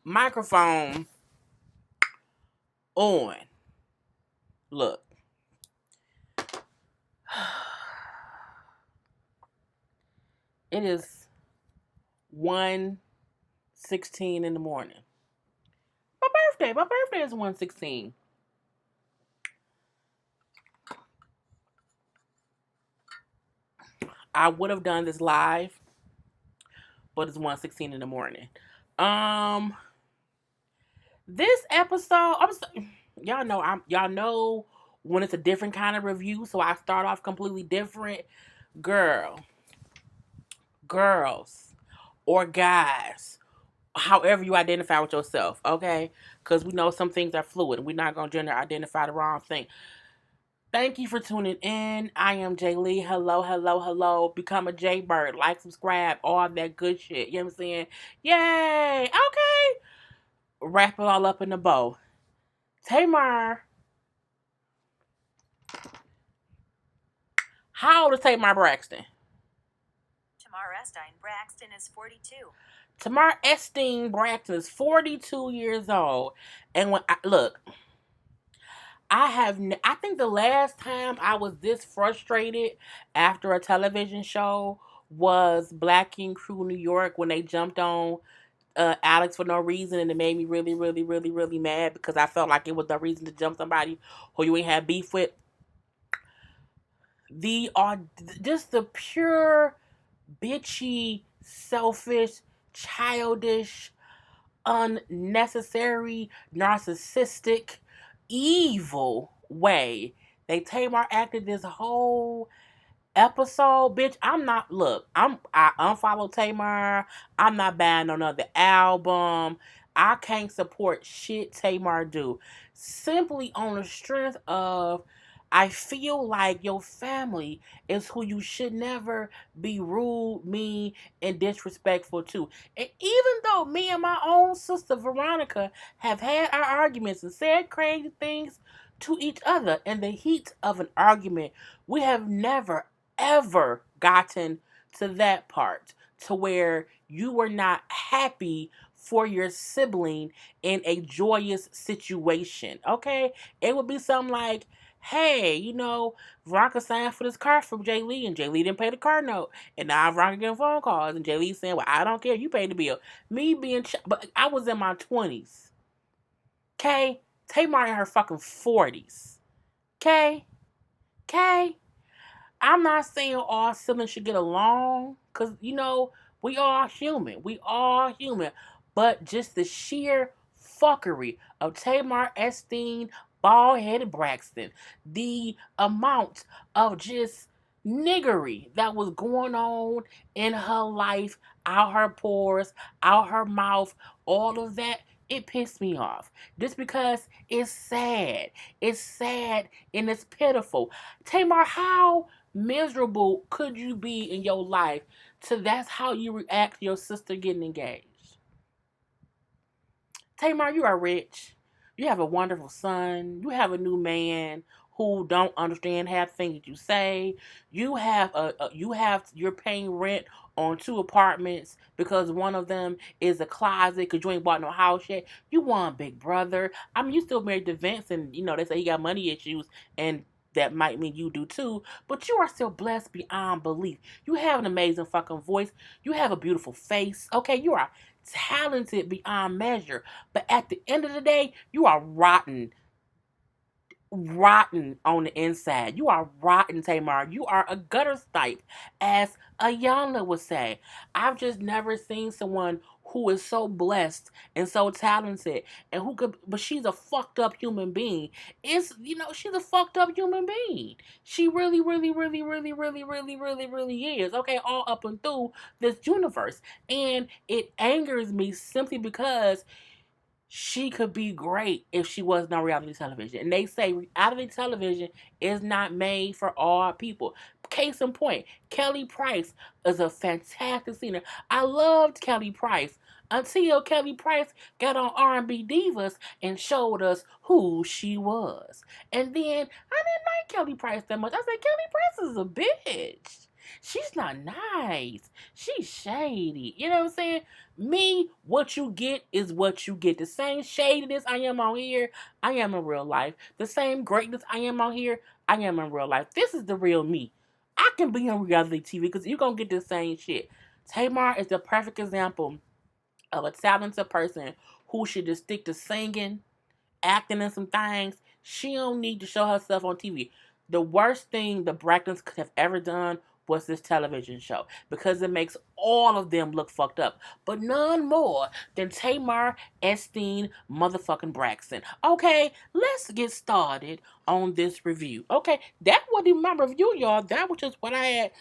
microphone on. Look. It is 1:16 in the morning. My birthday. My birthday is 1:16. I would have done this live, but it's 1:16 in the morning. Um, this episode, y'all know when it's a different kind of review, so I start off completely different. Girl, girls, or guys, however you identify with yourself, okay? Because we know some things are fluid. We're not gonna gender identify the wrong thing. Thank you for tuning in. I am Jay Lee. Hello, hello, hello. Become a Jaybird. Like, subscribe, all that good shit. You know what I'm saying? Yay! Okay. Wrap it all up in a bow. Tamar. How old is Tamar Braxton? Tamar Estine Braxton is 42. Tamar Estine Braxton is 42 years old. And look, I think the last time I was this frustrated after a television show was Black King Crew New York when they jumped on Alex for no reason, and it made me really, really, really, really mad because I felt like it was the reason to jump somebody who you ain't had beef with. The just the pure bitchy, selfish, childish, unnecessary, narcissistic, evil way they Tamar acted this whole episode, bitch. I unfollow Tamar. I'm not buying another album. I can't support shit Tamar do. Simply on the strength of I feel like your family is who you should never be rude, mean, and disrespectful to. And even though me and my own sister Veronica have had our arguments and said crazy things to each other in the heat of an argument, we have never ever gotten to that part to where you were not happy for your sibling in a joyous situation. Okay? It would be something like, hey, Veronica signed for this car from Jay Lee and Jay Lee didn't pay the car note. And now Veronica getting phone calls and Jay Lee saying, well, I don't care, you paid the bill. Me being but I was in my 20s. Okay? Tamar in her fucking 40s. Okay? Okay? I'm not saying all siblings should get along, because, we all human. We all human. But just the sheer fuckery of Tamar Estine, bald-headed Braxton, the amount of just niggery that was going on in her life, out her pores, out her mouth, all of that, it pissed me off. Just because it's sad. It's sad and it's pitiful. Tamar, how miserable could you be in your life to that's how you react to your sister getting engaged? Tamar, you are rich. You have a wonderful son. You have a new man who don't understand half the things that you say. You're paying rent on two apartments because one of them is a closet because you ain't bought no house yet. You want big brother. I mean, you still married to Vince, and they say he got money issues, and that might mean you do too, but you are still blessed beyond belief. You have an amazing fucking voice. You have a beautiful face. Okay, you are talented beyond measure. But at the end of the day, you are rotten. Rotten on the inside. You are rotten, Tamar. You are a gutter stipe, as Ayana would say. I've just never seen someone who is so blessed and so talented and who could, but she's a fucked up human being. She's a fucked up human being. She really, really, really, really, really, really, really, really is. Okay, all up and through this universe. And it angers me simply because she could be great if she wasn't on reality television. And they say reality television is not made for all people. Case in point, Kelly Price is a fantastic singer. I loved Kelly Price until Kelly Price got on R&B Divas and showed us who she was. And then I didn't like Kelly Price that much. I said, Kelly Price is a bitch. She's not nice. She's shady. You know what I'm saying? Me, what you get is what you get. The same shadiness I am on here, I am in real life. The same greatness I am on here, I am in real life. This is the real me. I can be on reality TV because you're going to get the same shit. Tamar is the perfect example of a talented person who should just stick to singing, acting in some things. She don't need to show herself on TV. The worst thing the Braxtons could have ever done was this television show because it makes all of them look fucked up. But none more than Tamar Epstein motherfucking Braxton. Okay, let's get started on this review. Okay, that wasn't my review, y'all. That was just what I had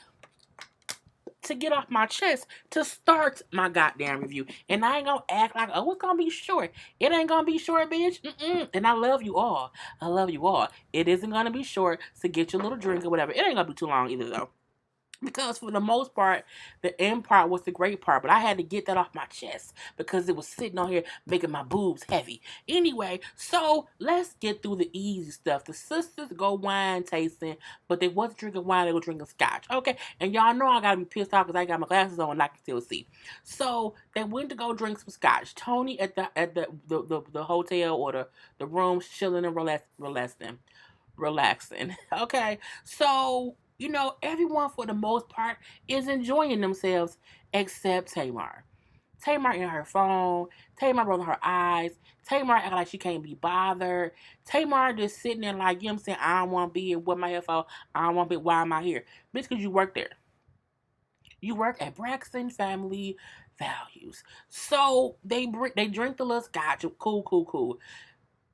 to get off my chest to start my goddamn review. And I ain't gonna act like, oh, it's gonna be short. It ain't gonna be short, bitch. And I love you all. I love you all. It isn't gonna be short, so get your little drink or whatever. It ain't gonna be too long either, though. Because for the most part, the end part was the great part, but I had to get that off my chest because it was sitting on here making my boobs heavy. Anyway, so let's get through the easy stuff. The sisters go wine tasting, but they wasn't drinking wine, they were drinking scotch. Okay, and y'all know I gotta be pissed off because I got my glasses on and I can still see. So they went to go drink some scotch. Tony at the hotel or the room chilling and relaxing. Okay, so everyone for the most part is enjoying themselves except Tamar. Tamar in her phone. Tamar rolling her eyes. Tamar acting like she can't be bothered. Tamar just sitting there like, you know what I'm saying, I don't want to be here. What am I here for? I don't want to be, why am I here? Bitch, because you work there. You work at Braxton Family Values. So they drink the little scotch. Cool, cool, cool.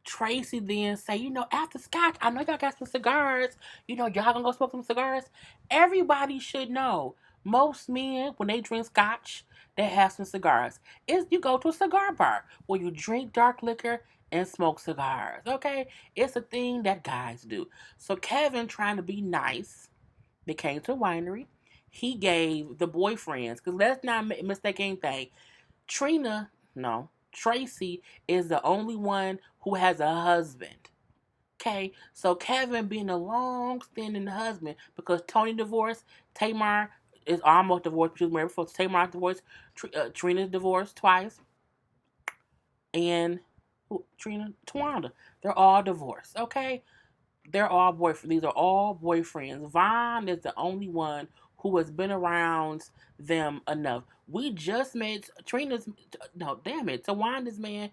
Tracy then say, after scotch, I know y'all got some cigars. Y'all gonna go smoke some cigars. Everybody should know. Most men, when they drink scotch, they have some cigars. You go to a cigar bar where you drink dark liquor and smoke cigars. Okay, it's a thing that guys do. So Kevin, trying to be nice, they came to a winery. He gave the boyfriends, because let's not mistake anything. Trina, no, Tracy is the only one who has a husband. Okay, so Kevin being a long-standing husband because Tony divorced, Tamar is almost divorced. She was married before Tamar divorced. Trina's divorced twice, and Trina, Tawanda, they're all divorced. Okay, they're all boyfriends. These are all boyfriends. Vaughn is the only one who has been around them enough. We just met Trina's, no, damn it, Tawanda's man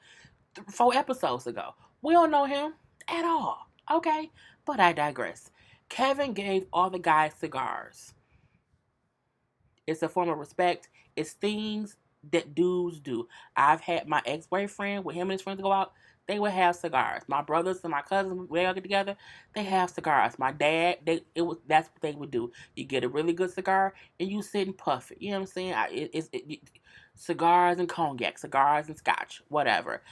4 episodes ago. We don't know him at all. Okay, but I digress. Kevin gave all the guys cigars. It's a form of respect. It's things that dudes do. I've had my ex-boyfriend with him and his friends go out. They would have cigars. My brothers and my cousins, when they all get together, they have cigars. My dad, that's what they would do. You get a really good cigar and you sit and puff it. You know what I'm saying? Cigars and cognac, cigars and scotch, whatever.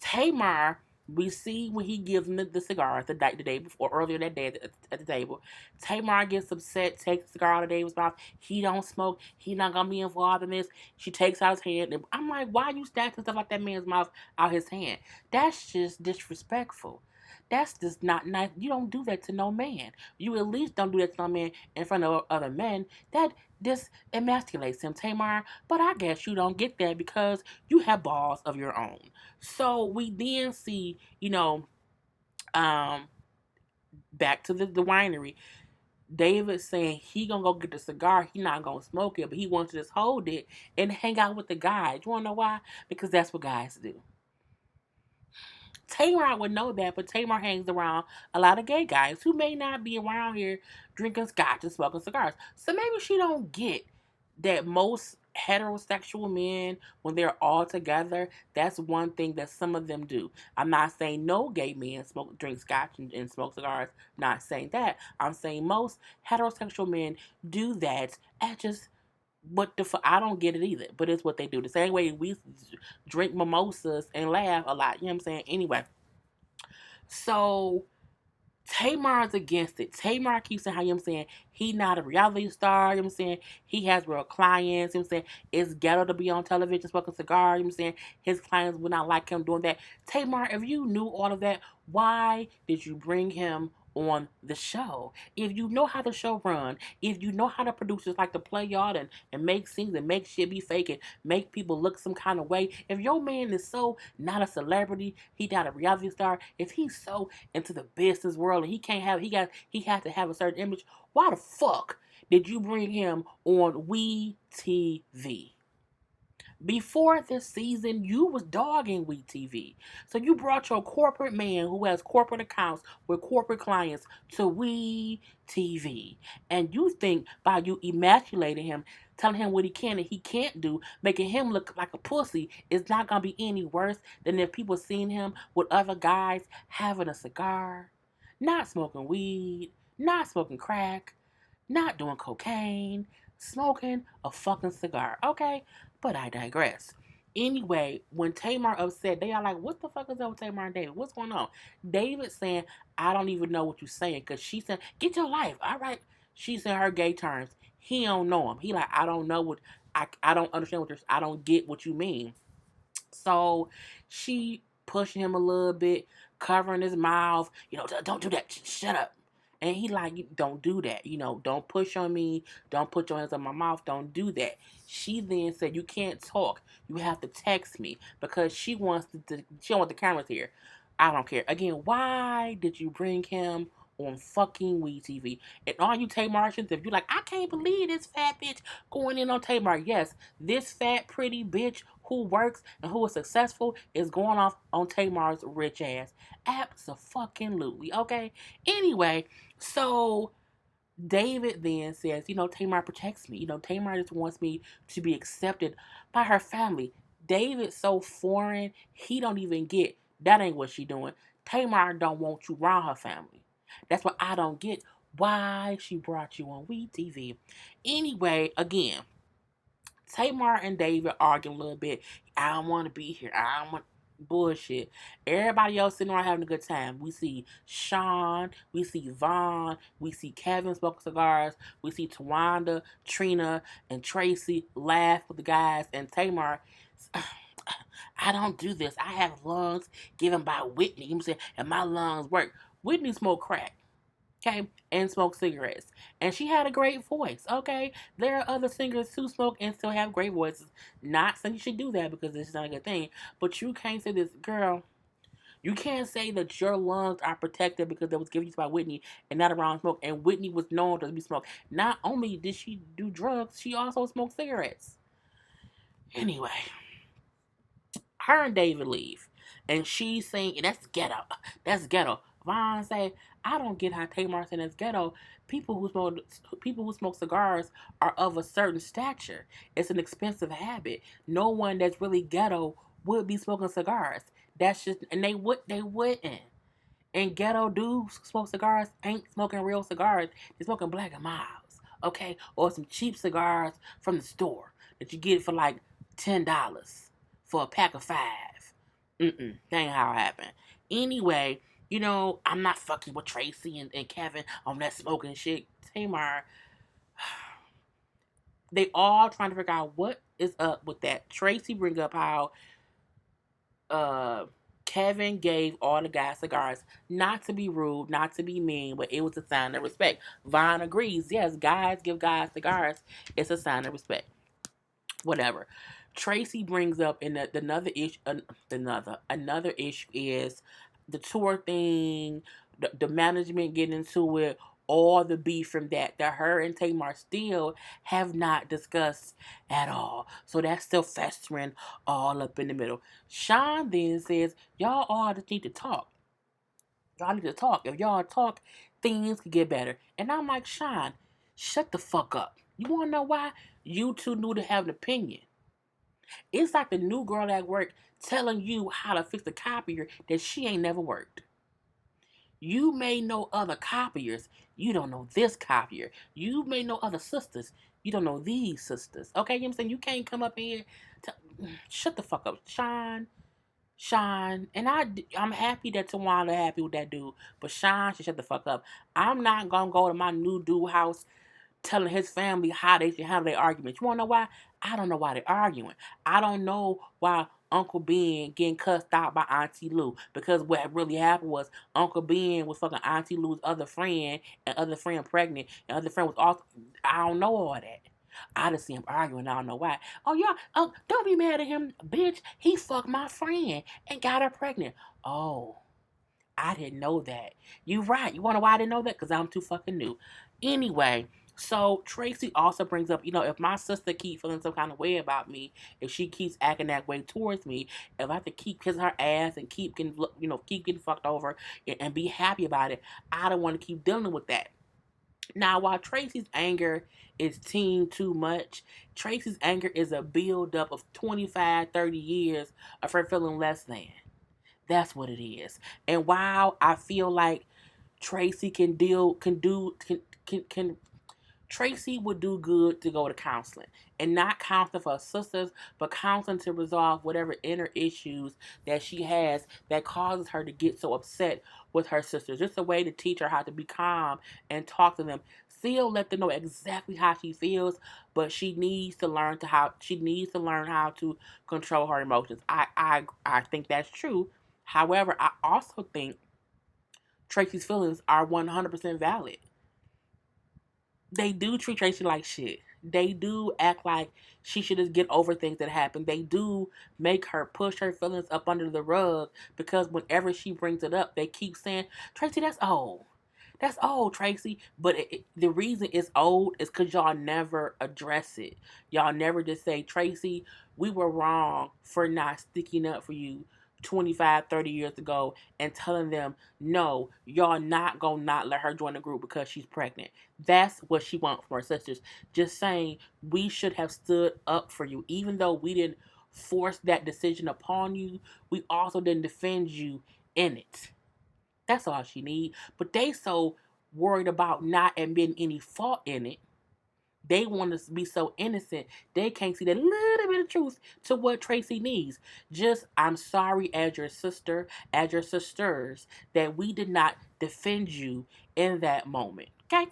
Tamar, we see when he gives them the cigars the day before, earlier that day at the table. Tamar gets upset, takes the cigar out of David's mouth. He don't smoke. He not gonna be involved in this. She takes out his hand. And I'm like, why you stacking stuff like that man's mouth out his hand? That's just disrespectful. That's just not nice. You don't do that to no man. You at least don't do that to no man in front of other men. That this emasculates him, Tamar. But I guess you don't get that because you have balls of your own. So we then see, um, back to the winery. David saying he gonna go get the cigar. He not gonna smoke it, but he wants to just hold it and hang out with the guys. You wanna know why? Because that's what guys do. Tamar would know that, but Tamar hangs around a lot of gay guys who may not be around here drinking scotch and smoking cigars. So maybe she don't get that most heterosexual men, when they're all together, that's one thing that some of them do. I'm not saying no gay men drink scotch and smoke cigars. Not saying that. I'm saying most heterosexual men do that. At just what the fuck? I don't get it either. But it's what they do. The same way we drink mimosas and laugh a lot. You know what I'm saying? Anyway, so Tamar's against it. Tamar keeps saying how, you know what I'm saying, he not a reality star, you know what I'm saying, he has real clients, you know what I'm saying, it's ghetto to be on television smoking cigars, you know what I'm saying, his clients would not like him doing that. Tamar, if you knew all of that, why did you bring him on the show. If you know how the show run, if you know how the producers like to play y'all and make scenes and make shit be fake and make people look some kind of way, if your man is so not a celebrity, he not a reality star, if he's so into the business world and he has to have a certain image, why the fuck did you bring him on We TV? Before this season, you was dogging We TV. So you brought your corporate man who has corporate accounts with corporate clients to We TV. And you think by you emasculating him, telling him what he can and he can't do, making him look like a pussy, is not going to be any worse than if people seen him with other guys having a cigar, not smoking weed, not smoking crack, not doing cocaine, smoking a fucking cigar. Okay? But I digress. Anyway, when Tamar upset, they are like, what the fuck is up with Tamar and David? What's going on? David saying, I don't even know what you're saying. Because she said, get your life. All right. She's in her gay terms. He don't know him. He like, I don't know what, I don't understand what you're, I don't get what you mean. So she pushing him a little bit, covering his mouth. Don't do that. Shut up. And he like, don't do that. Don't push on me. Don't put your hands on my mouth. Don't do that. She then said, you can't talk. You have to text me because she don't want the cameras here. I don't care. Again, why did you bring him on fucking We TV? And all you Tamartians, if you like, I can't believe this fat bitch going in on Tamar. Yes, this fat pretty bitch who works and who is successful is going off on Tamar's rich ass. Absolutely. Okay. Anyway, so David then says, Tamar protects me. Tamar just wants me to be accepted by her family. David's so foreign, he don't even get that ain't what she doing. Tamar don't want you around her family. That's what I don't get. Why she brought you on We TV. Anyway, again, Tamar and David arguing a little bit. I don't want to be here. I don't want bullshit. Everybody else sitting around having a good time. We see Sean, we see Vaughn, we see Kevin smoking cigars, we see Tawanda, Trina, and Tracy laugh with the guys, and Tamar, I don't do this. I have lungs given by Whitney. You know what I'm saying? And my lungs work. Whitney smoked crack. Okay, and smoke cigarettes. And she had a great voice. Okay, there are other singers who smoke and still have great voices. Not saying you should do that because it's not a good thing, but you can't say this, girl. You can't say that your lungs are protected because it was given to you by Whitney and not around smoke. And Whitney was known to be smoked. Not only did she do drugs, she also smoked cigarettes. Anyway, her and David leave, and she's saying, that's ghetto. That's ghetto. Vaughn say, I don't get how Tamar saying that's ghetto. People who smoke cigars are of a certain stature. It's an expensive habit. No one that's really ghetto would be smoking cigars. That's just, and they wouldn't. And ghetto dudes smoke cigars ain't smoking real cigars. They're smoking Black and Miles, okay, or some cheap cigars from the store that you get for like $10 for a pack of 5. That ain't how it happened. Anyway, I'm not fucking with Tracy and Kevin on that smoking shit. Tamar, they all trying to figure out what is up with that. Tracy bring up how uh Kevin gave all the guys cigars, not to be rude, not to be mean, but it was a sign of respect. Vaughn agrees. Yes, guys give guys cigars. It's a sign of respect. Whatever. Tracy brings up in another issue. Another issue is the tour thing, the management getting into it, all the beef from that her and Tamar still have not discussed at all. So that's still festering all up in the middle. Sean then says, y'all all just need to talk. Y'all need to talk. If y'all talk, things could get better. And I'm like, Sean, shut the fuck up. You wanna know why? You two knew to have an opinion. It's like the new girl at work telling you how to fix a copier that she ain't never worked. You may know other copiers. You don't know this copier. You may know other sisters. You don't know these sisters. Okay, you know what I'm saying? You can't come up here to shut the fuck up. Shine. And I'm happy that Tawanda happy with that dude. But Shine should shut the fuck up. I'm not gonna go to my new dude house telling his family how they should handle their arguments. You wanna know why? I don't know why they're arguing. I don't know why Uncle Ben getting cussed out by Auntie Lou. Because what really happened was Uncle Ben was fucking Auntie Lou's other friend, and other friend pregnant, and other friend was also, I don't know all that. I just see him arguing. I don't know why. Oh yeah, don't be mad at him, bitch. He fucked my friend and got her pregnant. Oh, I didn't know that. You right. You wanna know why I didn't know that? Because I'm too fucking new. Anyway, so Tracy also brings up, if my sister keeps feeling some kind of way about me, if she keeps acting that way towards me, if I have to keep kissing her ass and keep getting, keep getting fucked over and be happy about it, I don't want to keep dealing with that. Now, while Tracy's anger is teen too much, Tracy's anger is a buildup of 25, 30 years of her feeling less than. That's what it is. And while I feel like Tracy can deal, can Tracy would do good to go to counseling, and not counseling for her sisters, but counseling to resolve whatever inner issues that she has that causes her to get so upset with her sisters. Just a way to teach her how to be calm and talk to them. Still let them know exactly how she feels, but she needs to learn how to control her emotions. I think that's true. However, I also think Tracy's feelings are 100% valid. They do treat Tracy like shit. They do act like she should just get over things that happen. They do make her push her feelings up under the rug because whenever she brings it up, they keep saying, Tracy, that's old. That's old, Tracy. But the reason it's old is because y'all never address it. Y'all never just say, Tracy, we were wrong for not sticking up for you 25, 30 years ago and telling them, no, y'all not gonna not let her join the group because she's pregnant. That's what she wants from her sisters. Just saying, we should have stood up for you. Even though we didn't force that decision upon you, we also didn't defend you in it. That's all she need. But they so worried about not admitting any fault in it. They want to be so innocent. They can't see that little bit of truth to what Tracy needs. Just, I'm sorry as your sister, as your sisters, that we did not defend you in that moment. Okay?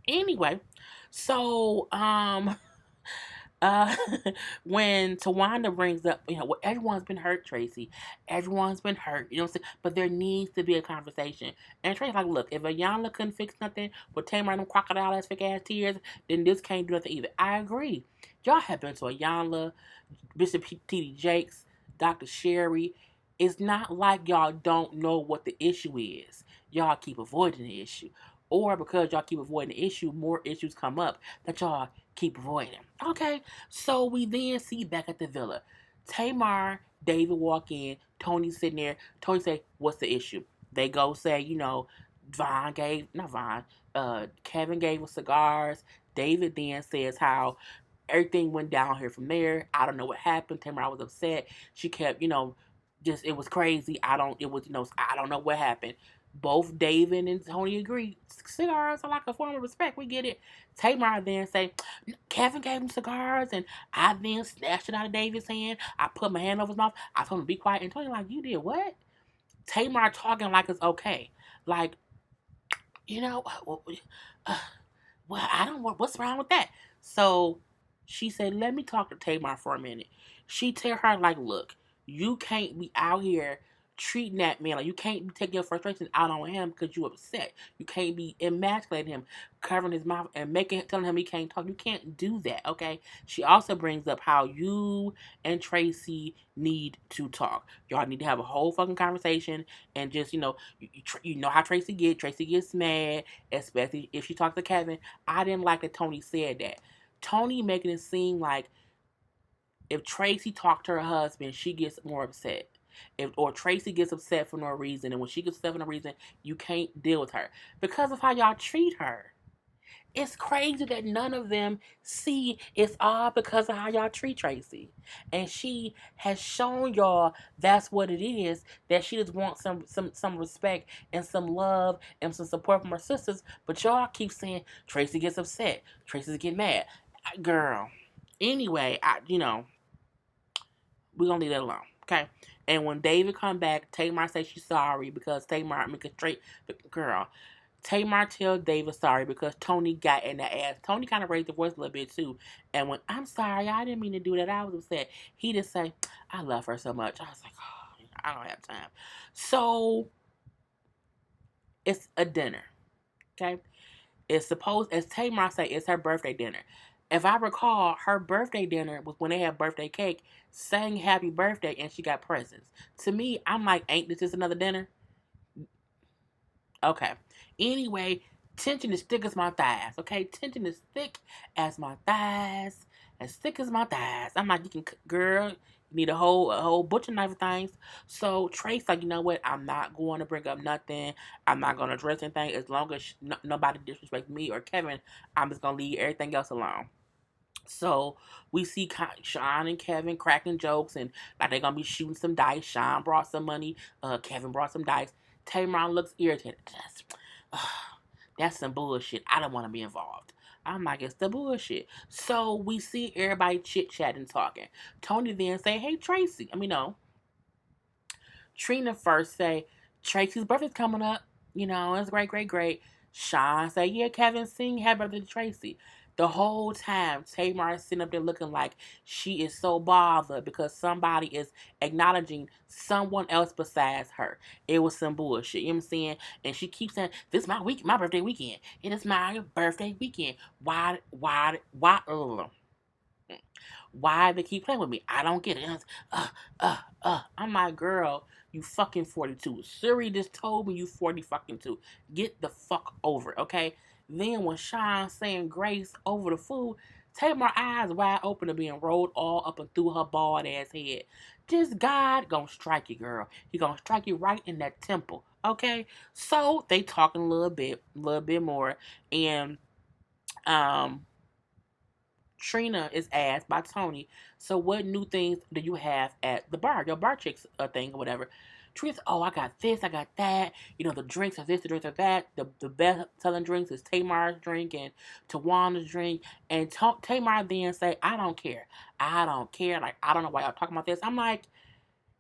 Anyway, so uh when Tawanda brings up, well, everyone's been hurt, Tracy. Everyone's been hurt. You know what I'm saying? But there needs to be a conversation. And Tracy's like, look, if Ayanna couldn't fix nothing with Tamar and them crocodile ass fake ass tears, then this can't do nothing either. I agree. Y'all have been to Ayanna, Bishop T.D. Jakes, Dr. Sherry. It's not like y'all don't know what the issue is. Y'all keep avoiding the issue. Or because y'all keep avoiding the issue, more issues come up that y'all keep avoiding. Okay, so we then see back at the villa. Tamar, David walk in, Tony sitting there. Tony say, what's the issue? They go say, Vaughn gave, not Vaughn, Kevin gave us cigars. David then says how everything went down here from there. I don't know what happened. Tamara was upset. She kept, just it was crazy. I don't know what happened. Both David and Tony agree. Cigars are like a form of respect. We get it. Tamar then say, Kevin gave him cigars, and I then snatched it out of David's hand. I put my hand over his mouth. I told him to be quiet. And Tony like, you did what? Tamar talking like it's okay. Like, you know, uh, well, I don't know what's wrong with that. So she said, let me talk to Tamar for a minute. She tell her, like, look, you can't be out here treating that man. Like, you can't be taking your frustration out on him because you upset. You can't be emasculating him, covering his mouth and telling him he can't talk. You can't do that, okay? She also brings up how you and Tracy need to talk. Y'all need to have a whole fucking conversation and just, you know how Tracy get. Tracy gets mad, especially if she talks to Kevin. I didn't like that Tony said that. Tony making it seem like if Tracy talked to her husband, she gets more upset. Or Tracy gets upset for no reason, and when she gets upset for no reason, you can't deal with her because of how y'all treat her. It's crazy that none of them see it's all because of how y'all treat Tracy. And she has shown y'all that's what it is, that she just wants some respect and some love and some support from her sisters. But y'all keep saying Tracy gets upset. Tracy's getting mad. Girl. Anyway, we're gonna leave that alone. Okay. And when David come back, Tamar say she's sorry because Tamar make a straight girl. Tamar tells David sorry because Tony got in the ass. Tony kind of raised the voice a little bit too. And when I'm sorry, I didn't mean to do that. I was upset. He just say, I love her so much. I was like, oh, I don't have time. So it's a dinner. Okay. It's supposed, as Tamar say, it's her birthday dinner. If I recall, her birthday dinner was when they had birthday cake, sang happy birthday, and she got presents. To me, I'm like, ain't this just another dinner? Okay. Anyway, tension is thick as my thighs. Okay, tension is thick as my thighs, as thick as my thighs. I'm like, you can, girl, you need a whole butcher knife of things. So Trace like, you know what? I'm not going to bring up nothing. I'm not going to address anything as long as nobody disrespects me or Kevin. I'm just gonna leave everything else alone. So we see Sean and Kevin cracking jokes and like they're gonna be shooting some dice. Sean brought some money. Kevin brought some dice. Tamar looks irritated. That's some bullshit. I don't want to be involved. I'm like, it's the bullshit. So we see everybody chit chatting, talking. Tony then say, "Hey Tracy." I mean, no. Trina first say, "Tracy's birthday's coming up. You know, it's great, great, great." Sean say, "Yeah, Kevin, sing happy birthday to Tracy." The whole time, Tamar is sitting up there looking like she is so bothered because somebody is acknowledging someone else besides her. It was some bullshit, you know what I'm saying? And she keeps saying, "This is my birthday weekend. It is my birthday weekend. Why, why they keep playing with me? I don't get it." I'm like, girl, you fucking 42. Siri just told me you 40 fucking 2. Get the fuck over it, okay? Then when Sean's saying grace over the food, take my eyes wide open and being rolled all up and through her bald ass head. Just God gonna strike you, girl. He gonna strike you right in that temple, okay? So they talking a little bit more, and um Trina is asked by Tony, "So what new things do you have at the bar? Your bar chicks thing or whatever." Trina's, "Oh, I got this, I got that. You know, the drinks are this, the drinks are that. The best selling drinks is Tamar's drink and Tawana's drink." And Tamar then say, "I don't care. I don't care. Like, I don't know why y'all talking about this." I'm like,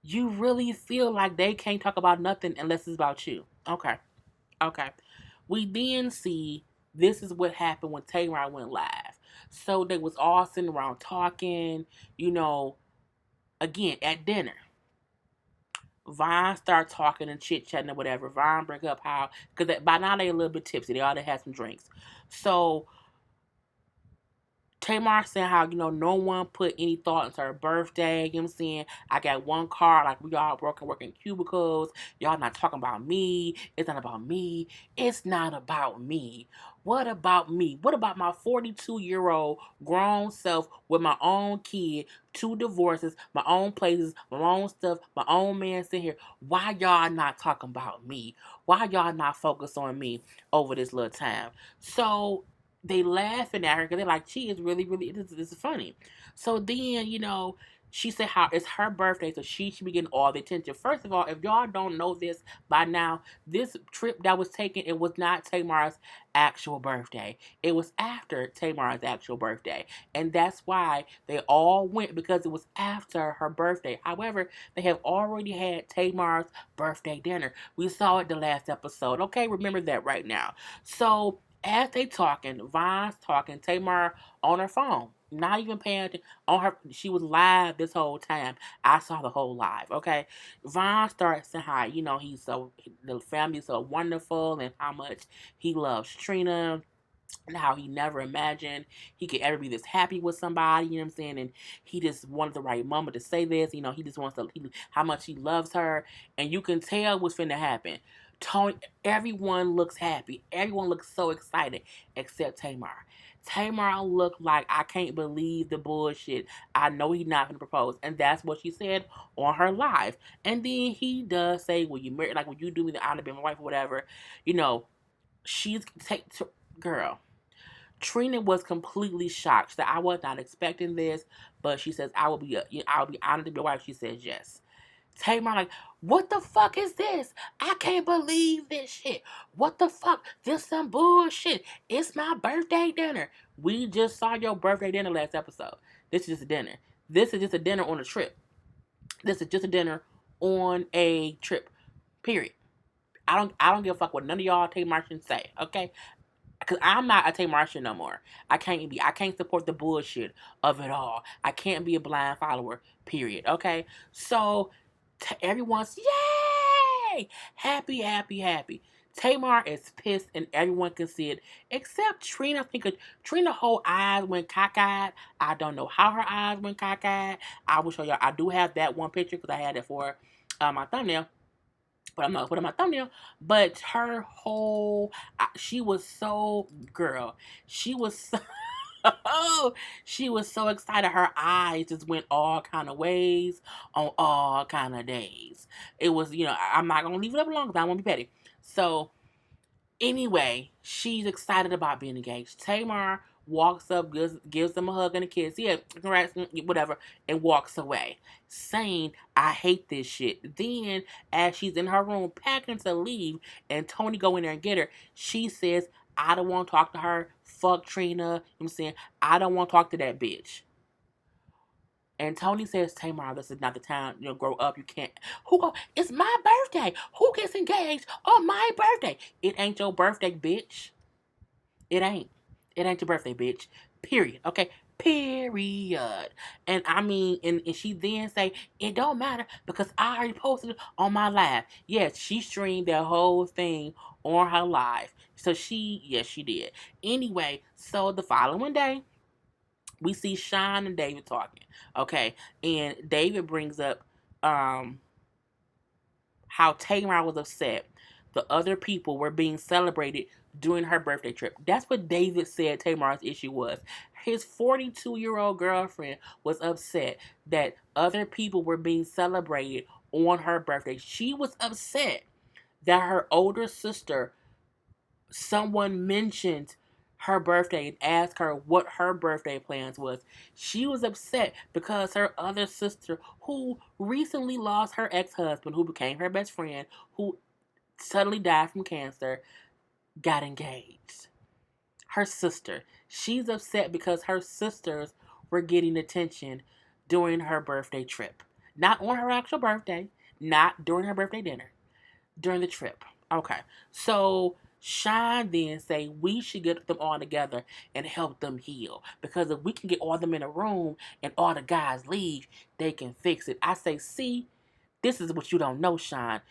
you really feel like they can't talk about nothing unless it's about you. Okay. Okay. We then see this is what happened when Tamar went live. So they was all sitting around talking, you know, again at dinner. Vine start talking and chit chatting or whatever. Vine bring up how because by now they a little bit tipsy. They already had some drinks. So Tamar saying how, no one put any thought into her birthday. You know what I'm saying? I got one car, like we all working cubicles. Y'all not talking about me. It's not about me. It's not about me. What about me? What about my 42-year-old grown self with my own kid, 2 divorces, my own places, my own stuff, my own man sitting here? Why y'all not talking about me? Why y'all not focused on me over this little time? So they laughing at her because they're like, she is really, really, this is funny. So then, she said how it's her birthday, so she should be getting all the attention. First of all, if y'all don't know this by now, this trip that was taken, it was not Tamar's actual birthday. It was after Tamar's actual birthday. And that's why they all went, because it was after her birthday. However, they have already had Tamar's birthday dinner. We saw it the last episode. Okay, remember that right now. So as they talking, Von's talking, Tamar on her phone, not even paying attention. On her, she was live this whole time. I saw the whole live. Okay, Von starts saying how the family's so wonderful and how much he loves Trina and how he never imagined he could ever be this happy with somebody, you know what I'm saying? And he just wanted the right moment to say this, he just wants how much he loves her, and you can tell what's finna happen. Tony, everyone looks happy, everyone looks so excited, except Tamar. Tamar looked like, I can't believe the bullshit. I know he's not gonna propose, and that's what she said on her live. And then he does say, "Will you marry? Like, will you do me the honor of being my wife or whatever?" You know, she's girl. Trina was completely shocked. She said, "I was not expecting this," but she says, I'll be honored to be your wife." She says yes. Tamar like, "What the fuck is this? I can't believe this shit. What the fuck? This some bullshit. It's my birthday dinner. We just saw your birthday dinner last episode. This is just a dinner. This is just a dinner on a trip. This is just a dinner on a trip. Period. I don't give a fuck what none of y'all Tay Martians say, okay? Because I'm not a Tay Martian no more. I can't support the bullshit of it all. I can't be a blind follower, period. Okay? So everyone's yay! Happy, happy, happy. Tamar is pissed and everyone can see it. Except Trina. I think Trina's whole eyes went cockeyed. I don't know how her eyes went cockeyed. I will show y'all. I do have that one picture because I had it for my thumbnail. But I'm not putting my thumbnail. But her whole, she was so, girl, she was so, she was so excited. Her eyes just went all kind of ways on all kind of days. It was, I'm not going to leave it up long because I won't be petty. So, anyway, she's excited about being engaged. Tamar walks up, gives them a hug and a kiss. Yeah, congrats, whatever, and walks away, saying, I hate this shit. Then, as she's in her room packing to leave, and Tony go in there and get her, she says, I don't want to talk to her. Fuck Trina. You know what I'm saying? I don't want to talk to that bitch. And Tony says, Tamar, this is not the time. Grow up. You can't. It's my birthday. Who gets engaged on my birthday? It ain't your birthday, bitch. It ain't. It ain't your birthday, bitch. Period. Okay? Period. And I mean, and she then say, it don't matter because I already posted it on my live. Yes, she streamed that whole thing on her live. So yes, she did. Anyway, so the following day, we see Sean and David talking. Okay. And David brings up how Tamar was upset the other people were being celebrated during her birthday trip. That's what David said Tamar's issue was. His 42-year-old girlfriend was upset that other people were being celebrated on her birthday. She was upset that her older sister, someone mentioned her birthday and asked her what her birthday plans was. She was upset because her other sister, who recently lost her ex-husband, who became her best friend, who suddenly died from cancer, got engaged. Her sister. She's upset because her sisters were getting attention during her birthday trip. Not on her actual birthday, not during her birthday dinner, during the trip. Okay. So Sean then say we should get them all together and help them heal. Because if we can get all of them in a room and all the guys leave, they can fix it. I say, see, this is what you don't know, Sean.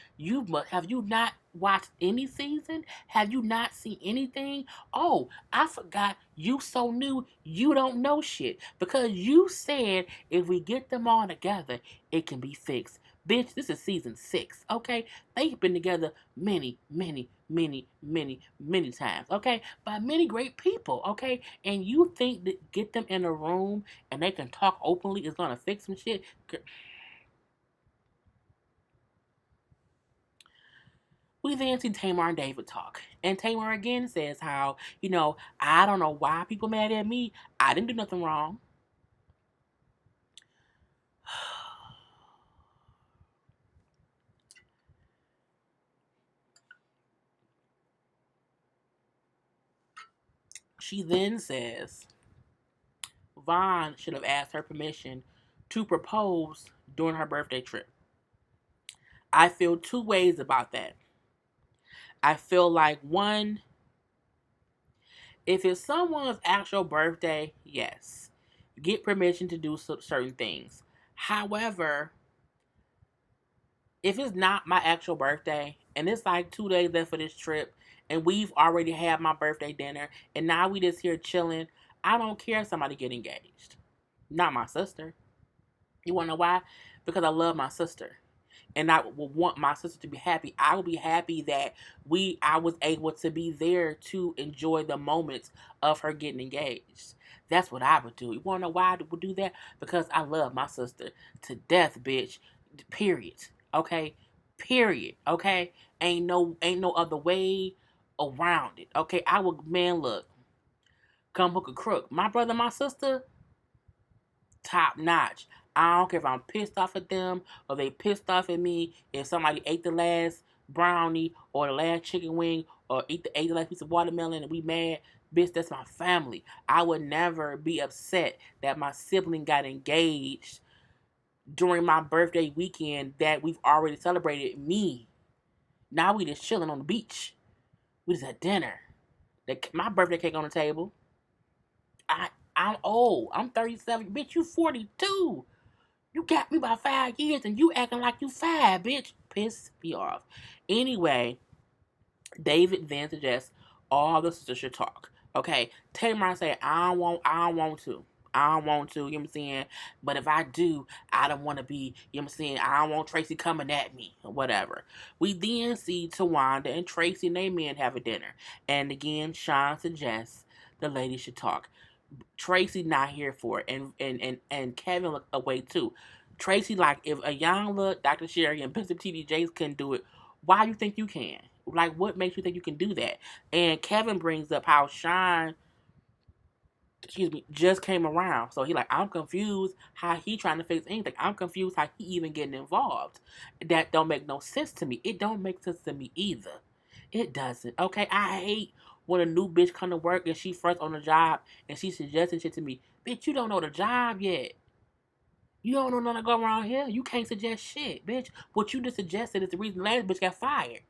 Have you not watched any season? Have you not seen anything? Oh, I forgot. You so new, you don't know shit. Because you said if we get them all together, it can be fixed. Bitch, this is season 6, okay? They've been together many, many, many, many, many times, okay? By many great people, okay? And you think that get them in a room and they can talk openly is gonna fix some shit? We then see Tamar and David talk. And Tamar again says how, I don't know why people mad at me. I didn't do nothing wrong. She then says Vaughn should have asked her permission to propose during her birthday trip. I feel two ways about that. I feel like, one, if it's someone's actual birthday, yes, get permission to do certain things. However, if it's not my actual birthday and it's like 2 days left for this trip and we've already had my birthday dinner and now we just here chilling, I don't care if somebody get engaged. Not my sister. You wanna know why? Because I love my sister. And I will want my sister to be happy. I will be happy that I was able to be there to enjoy the moments of her getting engaged. That's what I would do. You wanna know why I would do that? Because I love my sister to death, bitch. Period. Okay? Period. Okay? Ain't no other way around it. Okay? I would, man, look. Come hook a crook. My brother, my sister, top notch. I don't care if I'm pissed off at them or they pissed off at me. If somebody ate the last brownie or the last chicken wing or ate the last piece of watermelon and we mad, bitch, that's my family. I would never be upset that my sibling got engaged during my birthday weekend that we've already celebrated me. Now we just chilling on the beach. We just at dinner. My birthday cake on the table. I'm old. I'm 37. Bitch, you 42. You got me by 5 years and you acting like you five, bitch. Piss me off. Anyway, David then suggests all the sisters should talk. Okay, Tamar say I don't want to. I don't want to, you know what I'm saying? But if I do, I don't want to be, you know what I'm saying? I don't want Tracy coming at me or whatever. We then see Tawanda and Tracy and they men have a dinner. And again, Sean suggests the ladies should talk. Tracy not here for it, and Kevin look away too. Tracy like if a young look Dr. Sherry and Bishop TD Jakes couldn't do it, why you think you can? Like what makes you think you can do that? And Kevin brings up how Sean, excuse me, just came around. So he like, I'm confused how he trying to fix anything. I'm confused how he even getting involved. That don't make no sense to me. It don't make sense to me either. It doesn't. Okay, I hate when a new bitch come to work and she first on the job and she suggesting shit to me. Bitch, you don't know the job yet. You don't know nothing go around here. You can't suggest shit, bitch. What you just suggested is the reason the last bitch got fired.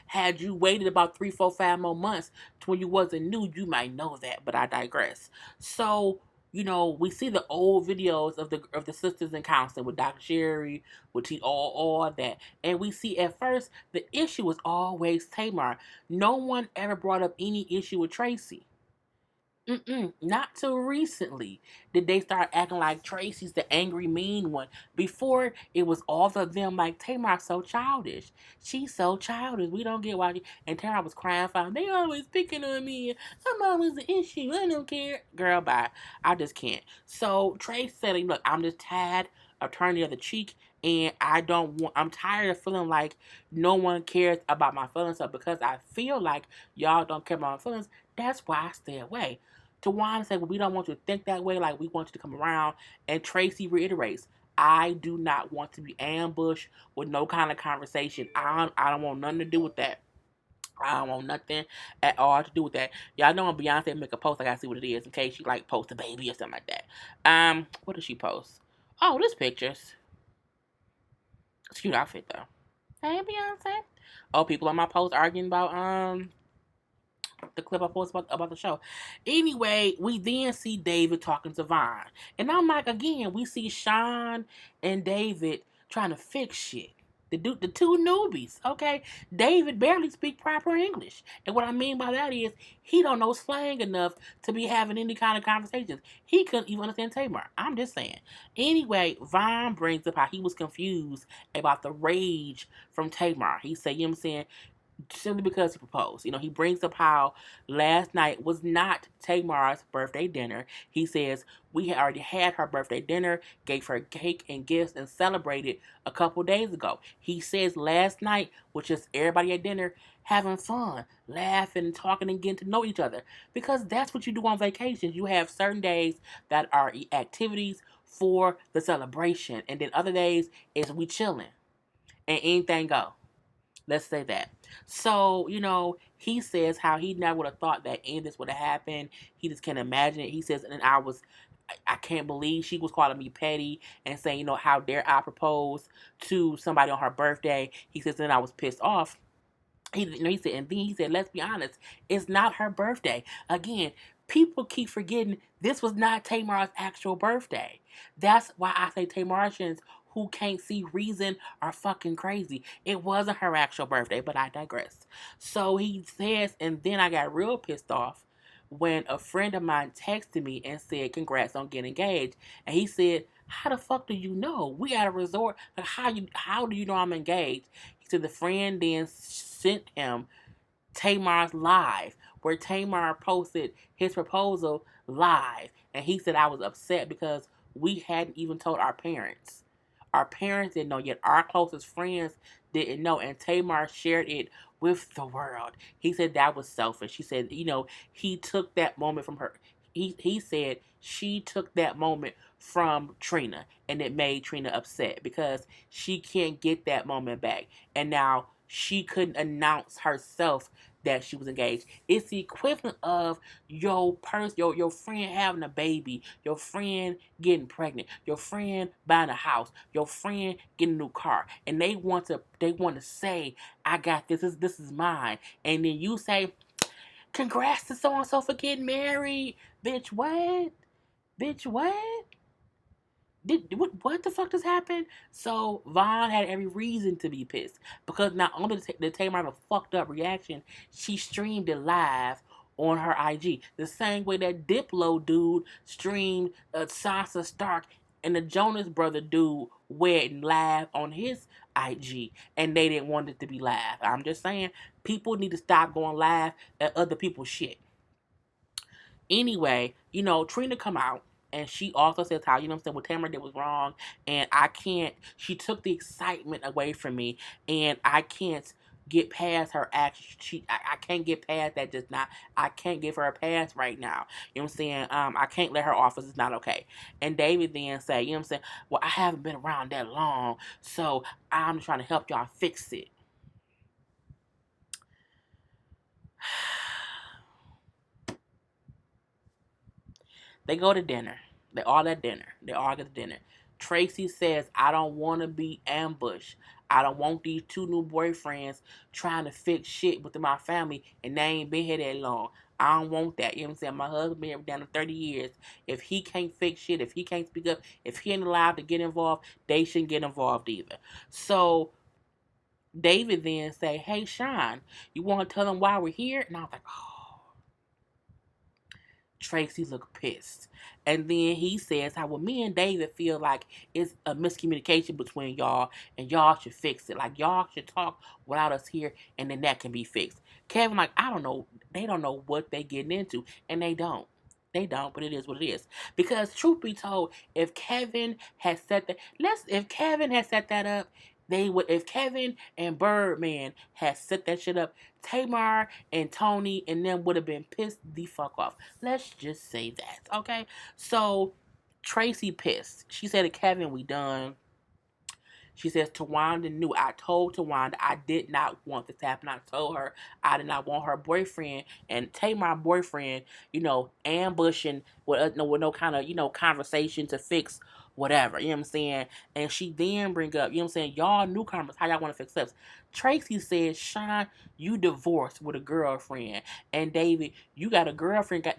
Had you waited about 3, 4, 5 more months to when you wasn't new, you might know that. But I digress. So we see the old videos of the sisters in counseling with Dr. Sherry, with all that, and we see at first the issue was always Tamar. No one ever brought up any issue with Tracy. Not till recently did they start acting like Tracy's the angry, mean one. Before, it was all of them like, Tamar's so childish. She's so childish. We don't get why. And Tamar was crying for they always picking on me. I'm always the issue. I don't care. Girl, bye. I just can't. So Tracy said, look, I'm just tired of turning the other cheek. And I'm tired of feeling like no one cares about my feelings. So because I feel like y'all don't care about my feelings, that's why I stay away. Tawana said, well, we don't want you to think that way. Like, we want you to come around. And Tracy reiterates, I do not want to be ambushed with no kind of conversation. I don't want nothing to do with that. I don't want nothing at all to do with that. Y'all know when Beyonce make a post, I gotta see what it is in case she like post a baby or something like that. What does she post? Oh, this pictures. It's a cute outfit though. Hey Beyonce. Oh, people on my post arguing about the clip I posted about the show. Anyway, we then see David talking to Vaughn. And I'm like, again, we see Sean and David trying to fix shit. The two newbies, okay? David barely speak proper English. And what I mean by that is he don't know slang enough to be having any kind of conversations. He couldn't even understand Tamar. I'm just saying. Anyway, Vaughn brings up how he was confused about the rage from Tamar. He said, you know what I'm saying? Simply because he proposed. He brings up how last night was not Tamar's birthday dinner. He says we had already had her birthday dinner, gave her cake and gifts, and celebrated a couple days ago. He says last night was just everybody at dinner having fun, laughing, and talking and getting to know each other. Because that's what you do on vacations. You have certain days that are activities for the celebration, and then other days is we chilling and anything go. Let's say that. So, he says how he never would have thought that any of this would have happened. He just can't imagine it. He says, and I can't believe she was calling me petty and saying, how dare I propose to somebody on her birthday. He says, and I was pissed off. He said, and then he said, let's be honest, it's not her birthday. Again, people keep forgetting this was not Tamar's actual birthday. That's why I say Tamartians who can't see reason are fucking crazy. It wasn't her actual birthday, but I digress. So he says, and then I got real pissed off when a friend of mine texted me and said, congrats on getting engaged. And he said, how the fuck do you know? We at a resort. Like, how do you know I'm engaged? He said the friend then sent him Tamar's live, where Tamar posted his proposal live. And he said I was upset because we hadn't even told our parents. Our parents didn't know yet. Our closest friends didn't know. And Tamar shared it with the world. He said that was selfish. He said, he took that moment from her. He said she took that moment from Trina, and it made Trina upset because she can't get that moment back. And now she couldn't announce herself that she was engaged. It's the equivalent of your friend having a baby, your friend getting pregnant, your friend buying a house, your friend getting a new car, and they want to say, I got this is mine. And then you say, congrats to so and so for getting married. Bitch, what? Bitch, what? What the fuck just happened? So Vaughn had every reason to be pissed because not only did Tamar have a fucked up reaction, she streamed it live on her IG the same way that Diplo dude streamed Sansa Stark and the Jonas Brother dude wedding live on his IG, and they didn't want it to be live. I'm just saying, people need to stop going live at other people's shit. Anyway, Trina come out and she also says how, what Tamara did was wrong, and I can't, she took the excitement away from me, and I can't get past her action. I can't get past that just not, I can't give her a pass right now. You know what I'm saying? I can't let her off, it's not okay. And David then say, well, I haven't been around that long, so I'm just trying to help y'all fix it. They go to dinner. They all at dinner. They all get to dinner. Tracy says, I don't want to be ambushed. I don't want these two new boyfriends trying to fix shit within my family and they ain't been here that long. I don't want that. You know what I'm saying? My husband been here down to 30 years. If he can't fix shit, if he can't speak up, if he ain't allowed to get involved, they shouldn't get involved either. So David then say, hey, Sean, you want to tell them why we're here? And I was like, oh. Tracy looked pissed. And then he says how, well, me and David feel like it's a miscommunication between y'all and y'all should fix it. Like, y'all should talk without us here and then that can be fixed. Kevin, like, I don't know. They don't know what they getting into. And they don't. They don't, but it is what it is. Because truth be told, if Kevin had set that up, they would, if Kevin and Birdman had set that shit up, Tamar and Tony and them would have been pissed the fuck off. Let's just say that, okay? So Tracy pissed. She said to Kevin, we done. She says, Tawanda knew. I told Tawanda I did not want this to happen. I told her I did not want her boyfriend and Tamar boyfriend, ambushing with no kind of, conversation to fix whatever. You know what I'm saying? And she then bring up, y'all newcomers, how y'all want to fix this? Tracy says, Sean, you divorced with a girlfriend. And David, you got a girlfriend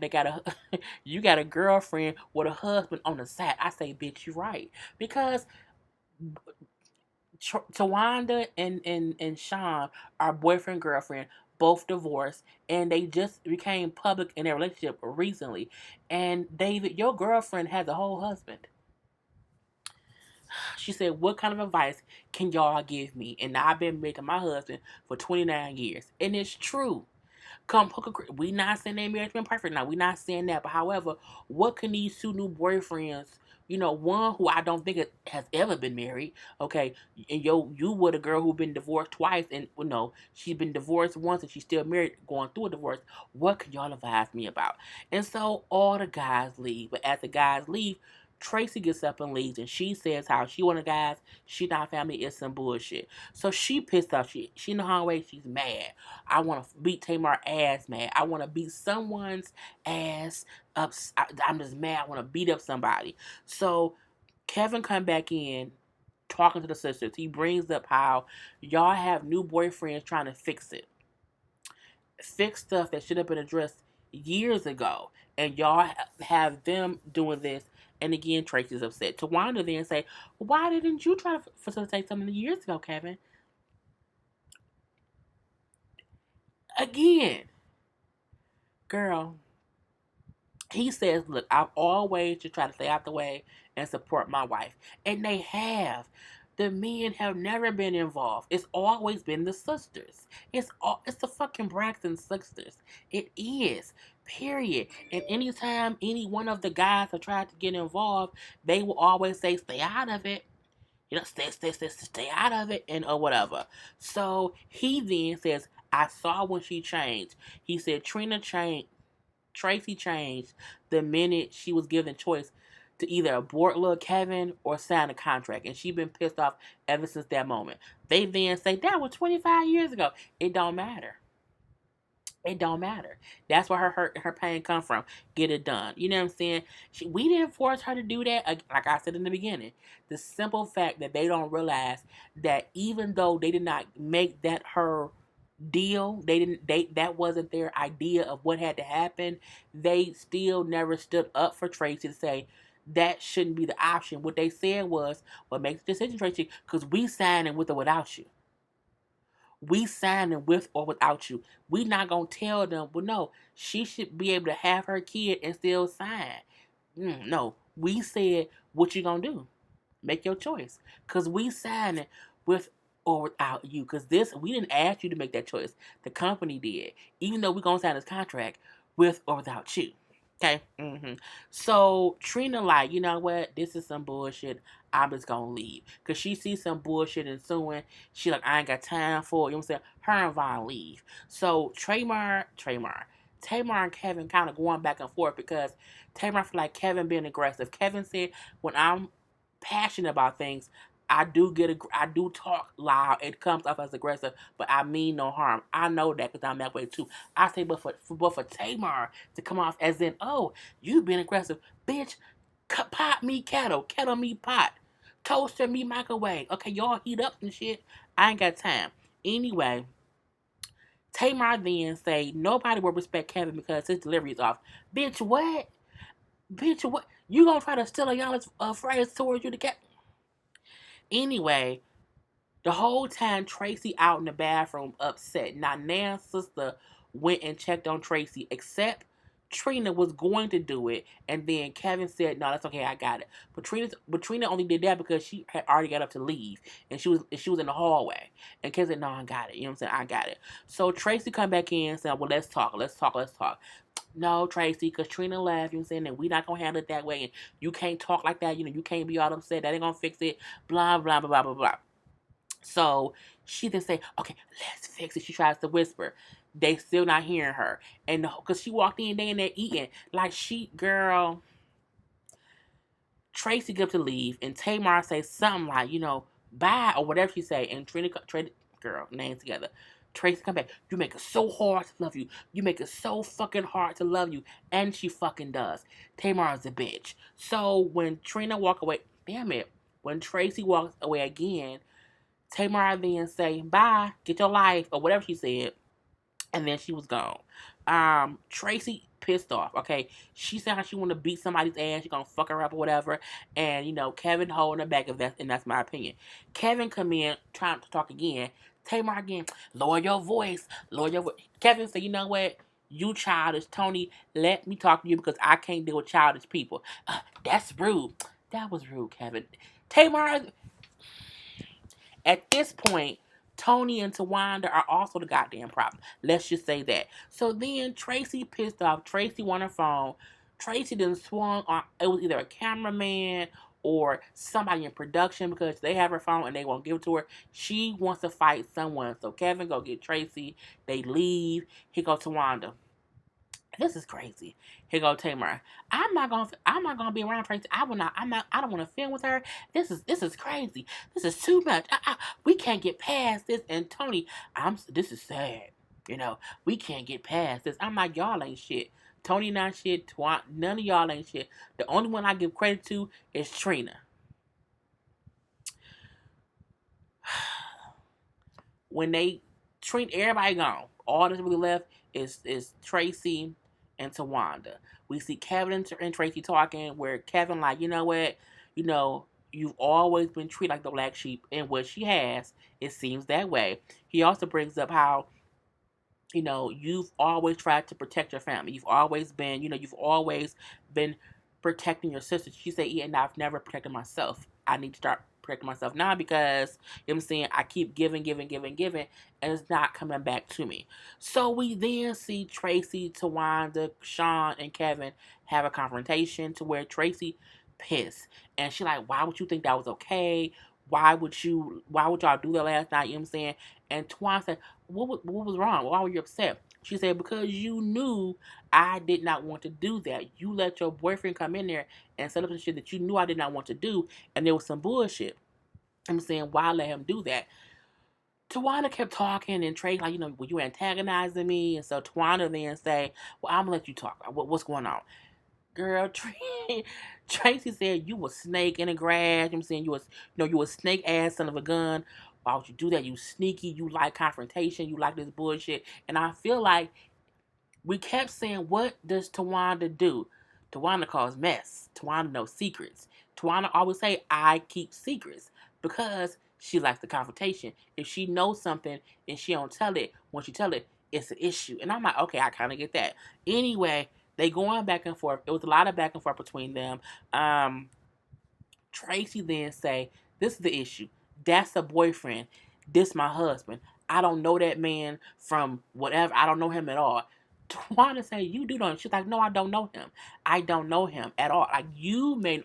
you got a girlfriend with a husband on the side. I say, bitch, you right. Because Tawanda and Sean are boyfriend girlfriend, both divorced, and they just became public in their relationship recently. And David, your girlfriend has a whole husband. She said, what kind of advice can y'all give me? And I've been making my husband for 29 years. And it's true. We not saying their marriage been perfect now. We not saying that. But however, what can these two new boyfriends, one who I don't think has ever been married, okay, and you were the girl who been divorced twice, and she's been divorced once and she's still married, going through a divorce. What can y'all advise me about? And so all the guys leave, but as the guys leave, Tracy gets up and leaves, and she says how she one of the guys, she not family, is some bullshit. So she pissed off. She know how way she's mad. I want to beat Tamar ass mad. I want to beat someone's ass up. I'm just mad. I want to beat up somebody. So Kevin come back in talking to the sisters. He brings up how y'all have new boyfriends trying to fix it. Fix stuff that should have been addressed years ago. And y'all have them doing this. And again, Tracy's upset. Tawanda then say, why didn't you try to facilitate something years ago, Kevin? Again, girl, he says, look, I've always just tried to stay out the way and support my wife. And they have. The men have never been involved. It's always been the sisters. It's the fucking Braxton sisters. It is. Period. And anytime any one of the guys have tried to get involved, they will always say, stay out of it. Stay out of it, and or whatever. So he then says, I saw when she changed. He said Trina changed. Tracy changed the minute she was given choice to either abort little Kevin or sign a contract. And she been pissed off ever since that moment. They then say, that was 25 years ago. It don't matter. It don't matter. That's where her hurt and her pain come from. Get it done. You know what I'm saying? We didn't force her to do that. Like I said in the beginning, the simple fact that they don't realize that even though they did not make that her deal, that wasn't their idea of what had to happen. They still never stood up for Tracy to say that shouldn't be the option. What they said was, "Well, make the decision, Tracy, because we signing with or without you." We signing with or without you. We not gonna tell them, well, no, she should be able to have her kid and still sign. No, we said, what you gonna do? Make your choice, cause we signing with or without you. Cause we didn't ask you to make that choice. The company did. Even though we gonna sign this contract with or without you. Okay. So Trina, like, you know what? This is some bullshit. I'm just gonna leave. Cause she sees some bullshit ensuing. She like, I ain't got time for it. You know what I'm saying? Her and Vaughn leave. So Tamar and Kevin kind of going back and forth because Tamar feel like Kevin being aggressive. Kevin said, when I'm passionate about things, I do talk loud. It comes off as aggressive, but I mean no harm. I know that because I'm that way too. I say, but for Tamar to come off as in, oh, you being aggressive, bitch, pot me kettle me pot, toaster me microwave. Okay, y'all heat up and shit. I ain't got time. Anyway, Tamar then say nobody will respect Kevin because his delivery is off. Bitch, what? Bitch, what? You gonna try to steal a y'all's phrase towards you to get? Anyway, the whole time Tracy out in the bathroom upset. Now Nan's sister went and checked on Tracy, except Trina was going to do it, and then Kevin said, "No, that's okay, I got it." But Trina only did that because she had already got up to leave, and she was in the hallway, and Kevin said, "No, I got it." You know what I'm saying? I got it. So Tracy come back in and said, "Well, let's talk." No, Tracy, because Trina left, you know what I'm saying, and we not gonna handle it that way, and you can't talk like that, you can't be all upset, that ain't gonna fix it, blah, blah, blah, blah, blah, blah. So she then say, okay, let's fix it. She tries to whisper. They still not hearing her. And because she walked in, they in there eating. Like girl, Tracy gets to leave, and Tamar say something like, bye, or whatever she say. And Trina, girl, names together. Tracy come back. You make it so hard to love you. You make it so fucking hard to love you. And she fucking does. Tamar is a bitch. So when Trina walk away, damn it. When Tracy walks away again, Tamar then say, bye, get your life, or whatever she said, and then she was gone. Tracy pissed off, okay? She said how she want to beat somebody's ass, she gonna fuck her up or whatever, and, Kevin holding her back, and that's my opinion. Kevin come in, trying to talk again. Tamar again, lower your voice. Kevin said, you know what? You childish. Tony, let me talk to you because I can't deal with childish people. That's rude. That was rude, Kevin. Tamar, at this point, Tony and Tawanda are also the goddamn problem. Let's just say that. So then Tracy pissed off. Tracy won her phone. Tracy then swung on. It was either a cameraman or somebody in production because they have her phone and they won't give it to her. She wants to fight someone. So Kevin go get Tracy. They leave. He go to Tawanda. This is crazy. Here go Tamar. I'm not gonna be around Tracy. I don't wanna film with her. This is crazy. This is too much. We can't get past this. And Tony, this is sad. We can't get past this. I'm like, y'all ain't shit. Tony not shit. None of y'all ain't shit. The only one I give credit to is Trina. When they treat everybody gone, all that's really left is Tracy and Tawanda. We see Kevin and Tracy talking, where Kevin like, you know what, you've always been treated like the black sheep, and what she has, it seems that way. He also brings up how, you've always tried to protect your family. You've always been protecting your sister. She said, yeah, and I've never protected myself. I need to start protecting myself now because, you know what I'm saying, I keep giving, and it's not coming back to me. So we then see Tracy, Tawanda, Sean, and Kevin have a confrontation to where Tracy pissed. And she like, why would you think that was okay? Why would y'all do that last night? You know what I'm saying? And Twan said, what was wrong? Why were you upset? She said, because you knew I did not want to do that. You let your boyfriend come in there and set up some shit that you knew I did not want to do, and there was some bullshit. I'm saying, why let him do that? Tawana kept talking, and Trey, like, well, you antagonizing me. And so Tawana then say, well, I'm going to let you talk. What's going on? Girl, Tracy said you was snake in the grass. I'm saying you a snake ass son of a gun. Why would you do that? You sneaky. You like confrontation. You like this bullshit. And I feel like we kept saying, what does Tawanda do? Tawanda cause mess. Tawanda knows secrets. Tawanda always say, I keep secrets because she likes the confrontation. If she knows something and she don't tell it, when she tell it, it's an issue. And I'm like, okay, I kind of get that. Anyway, they going back and forth. It was a lot of back and forth between them. Tracy then say, this is the issue. That's a boyfriend. This my husband. I don't know that man from whatever. I don't know him at all. Twana say, you do know him. She's like, no, I don't know him. I don't know him at all. Like,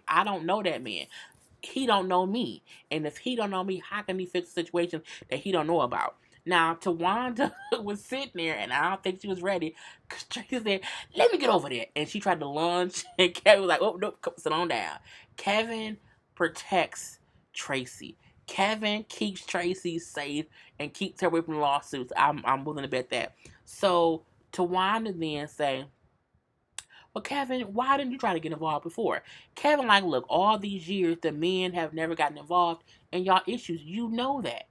I don't know that man. He don't know me. And if he don't know me, how can he fix a situation that he don't know about? Now, Tawanda was sitting there, and I don't think she was ready. Because Tracy said, let me get over there. And she tried to lunge, and Kevin was like, oh, no, sit on down. Kevin protects Tracy. Kevin keeps Tracy safe and keeps her away from lawsuits. I'm willing to bet that. So, Tawanda then say, well, Kevin, why didn't you try to get involved before? Kevin, like, look, all these years, the men have never gotten involved in y'all issues. You know that.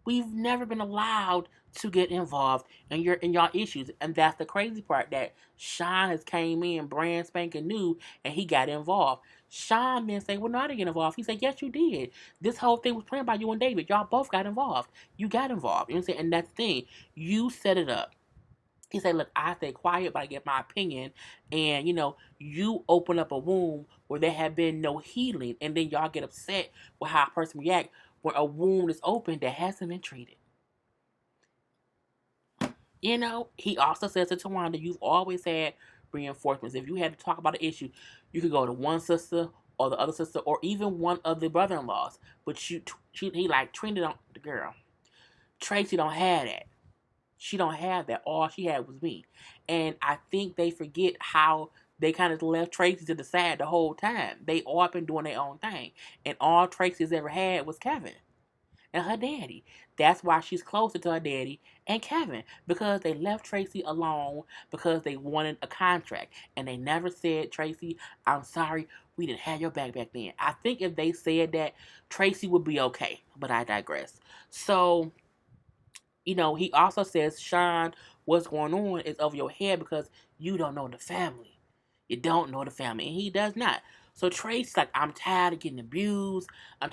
We've never been allowed to get involved in y'all issues. And that's the crazy part, that Sean has came in brand spanking new and he got involved. Sean then say, well, no, I didn't get involved. He said, yes, you did. This whole thing was planned by you and David. Y'all both got involved. You got involved. You know what I'm saying? And that's the thing. You set it up. He said, look, I stay quiet, but I get my opinion. And, you open up a wound where there had been no healing. And then y'all get upset with how a person react when a wound is open that hasn't been treated. He also says to Tawanda, you've always had reinforcements. If you had to talk about an issue, you could go to one sister or the other sister or even one of the brother-in-laws. But he like, Trina don't, the girl. Tracy don't have that. She don't have that. All she had was me. And I think they forget how they kind of left Tracy to the side the whole time. They all been doing their own thing. And all Tracy's ever had was Kevin and her daddy. That's why she's closer to her daddy and Kevin. Because they left Tracy alone because they wanted a contract. And they never said, Tracy, I'm sorry, we didn't have your back then. I think if they said that, Tracy would be okay. But I digress. So, he also says, Sean, what's going on is over your head because you don't know the family. You don't know the family. And he does not. So Tracy's like, I'm tired of getting abused. I'm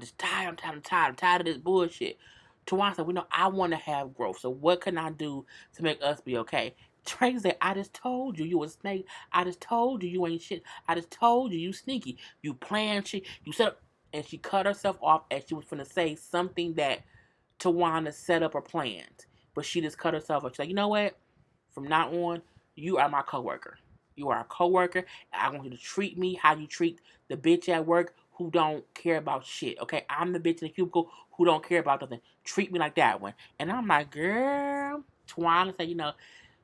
just tired. I'm tired of this bullshit. Tawana said, I want to have growth. So what can I do to make us be okay? Tracy said, I just told you you a snake. I just told you ain't shit. I just told you sneaky. You plan shit. You set up. And she cut herself off as she was going to say something that Tawana set up or planned. But she just cut herself off. She's like, you know what? From now on, you are my coworker. You are a coworker. I want you to treat me how you treat the bitch at work who don't care about shit. Okay? I'm the bitch in the cubicle who don't care about nothing. Treat me like that one. And I'm like, girl. Tawana said,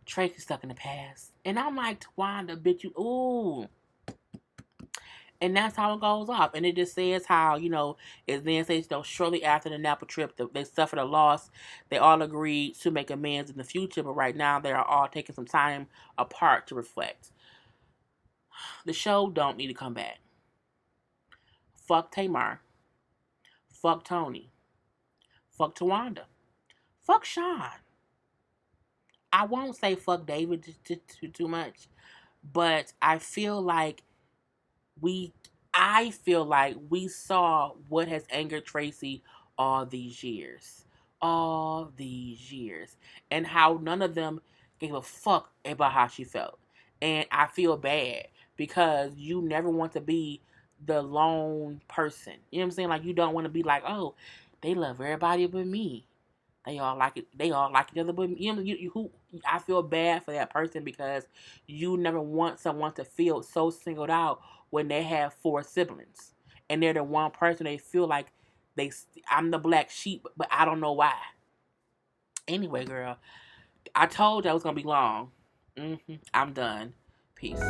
Tracy's stuck in the past. And I'm like, Tawana, bitch, ooh. And that's how it goes off. And it just says how, it then says, shortly after the Napa trip, they suffered a loss. They all agreed to make amends in the future, but right now they are all taking some time apart to reflect. The show don't need to come back. Fuck Tamar. Fuck Tony. Fuck Tawanda. Fuck Sean. I won't say fuck David too much, but I feel like we saw what has angered Tracy all these years. All these years. And how none of them gave a fuck about how she felt. And I feel bad because you never want to be the lone person. You know what I'm saying? Like, you don't want to be like, oh, they love everybody but me. They all like it. They all like each other, but I feel bad for that person because you never want someone to feel so singled out when they have 4 siblings and they're the one person they feel like I'm the black sheep, but I don't know why. Anyway, girl, I told you I was gonna be long. I'm done. Peace.